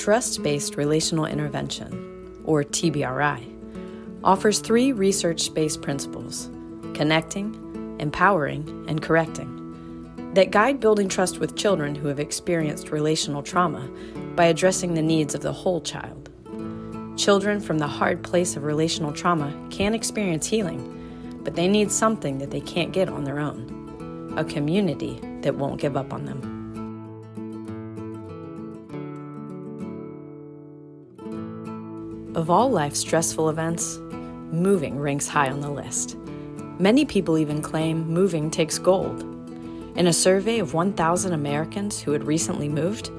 Trust-Based Relational Intervention, or TBRI, offers 3 research-based principles: connecting, empowering, and correcting, that guide building trust with children who have experienced relational trauma by addressing the needs of the whole child. Children from the hard place of relational trauma can experience healing, but they need something that they can't get on their own: a community that won't give up on them. Of all life's stressful events, moving ranks high on the list. Many people even claim moving takes gold. In a survey of 1,000 Americans who had recently moved,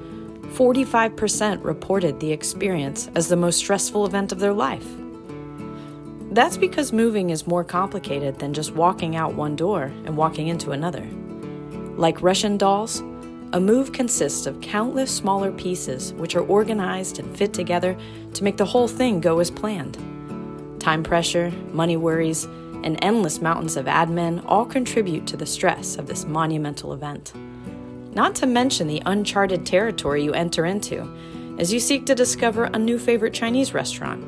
45% reported the experience as the most stressful event of their life. That's because moving is more complicated than just walking out one door and walking into another. Like Russian dolls, a move consists of countless smaller pieces which are organized and fit together to make the whole thing go as planned. Time pressure, money worries, and endless mountains of admin all contribute to the stress of this monumental event. Not to mention the uncharted territory you enter into as you seek to discover a new favorite Chinese restaurant,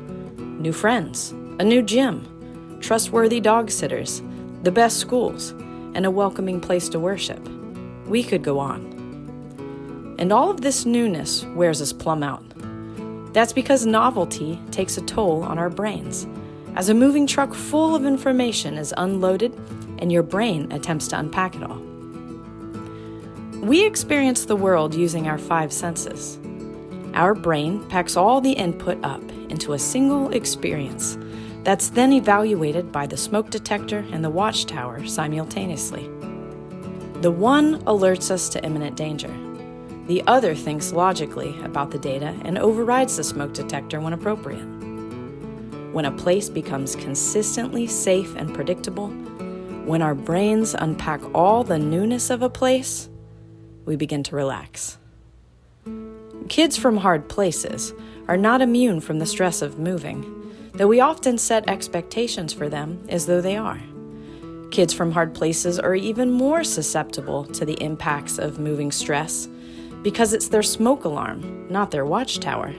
new friends, a new gym, trustworthy dog sitters, the best schools, and a welcoming place to worship. We could go on. And all of this newness wears us plumb out. That's because novelty takes a toll on our brains, as a moving truck full of information is unloaded and your brain attempts to unpack it all. We experience the world using our 5 senses. Our brain packs all the input up into a single experience that's then evaluated by the smoke detector and the watchtower simultaneously. The one alerts us to imminent danger. The other thinks logically about the data and overrides the smoke detector when appropriate. When a place becomes consistently safe and predictable, when our brains unpack all the newness of a place, we begin to relax. Kids from hard places are not immune from the stress of moving, though we often set expectations for them as though they are. Kids from hard places are even more susceptible to the impacts of moving stress because it's their smoke alarm, not their watchtower,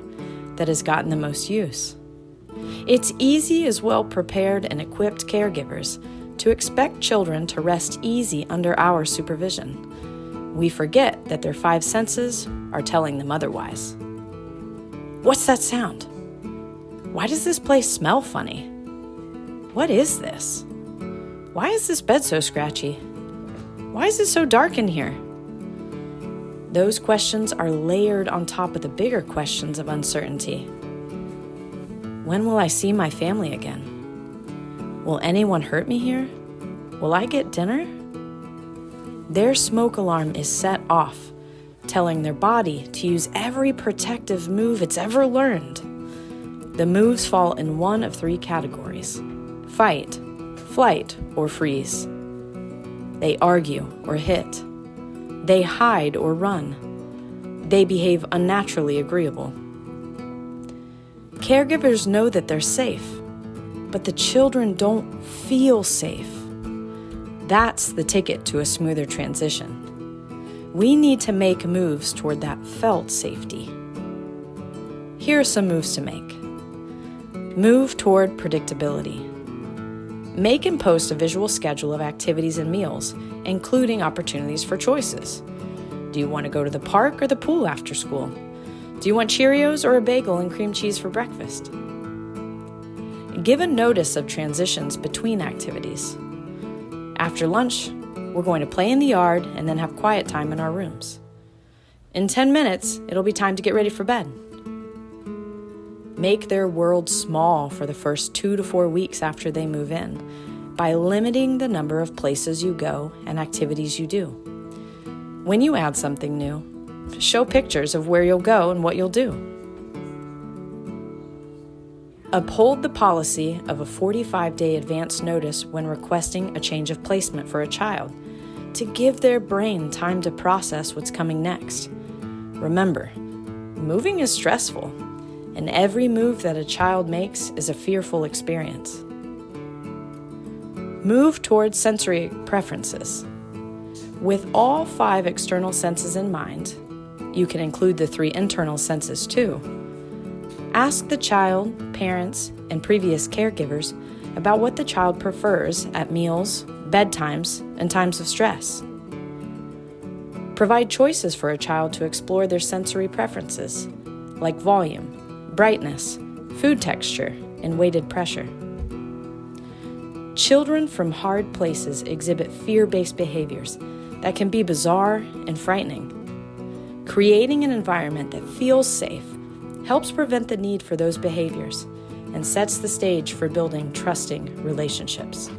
that has gotten the most use. It's easy as well-prepared and equipped caregivers to expect children to rest easy under our supervision. We forget that their 5 senses are telling them otherwise. What's that sound? Why does this place smell funny? What is this? Why is this bed so scratchy? Why is it so dark in here? Those questions are layered on top of the bigger questions of uncertainty. When will I see my family again? Will anyone hurt me here? Will I get dinner? Their smoke alarm is set off, telling their body to use every protective move it's ever learned. The moves fall in one of 3 categories: fight, flight, or freeze. They argue or hit. They hide or run. They behave unnaturally agreeable. Caregivers know that they're safe, but the children don't feel safe. That's the ticket to a smoother transition. We need to make moves toward that felt safety. Here are some moves to make. Move toward predictability. Make and post a visual schedule of activities and meals, including opportunities for choices. Do you want to go to the park or the pool after school? Do you want Cheerios or a bagel and cream cheese for breakfast? Give a notice of transitions between activities. After lunch, we're going to play in the yard and then have quiet time in our rooms. In 10 minutes, it'll be time to get ready for bed. Make their world small for the first 2 to 4 weeks after they move in by limiting the number of places you go and activities you do. When you add something new, show pictures of where you'll go and what you'll do. Uphold the policy of a 45-day advance notice when requesting a change of placement for a child to give their brain time to process what's coming next. Remember, moving is stressful, and every move that a child makes is a fearful experience. Move towards sensory preferences. With all 5 external senses in mind, You can include the 3 internal senses too. Ask the child, parents, and previous caregivers about what the child prefers at meals, bedtimes, and times of stress. Provide choices for a child to explore their sensory preferences, like volume, brightness, food texture, and weighted pressure. Children from hard places exhibit fear-based behaviors that can be bizarre and frightening. Creating an environment that feels safe helps prevent the need for those behaviors and sets the stage for building trusting relationships.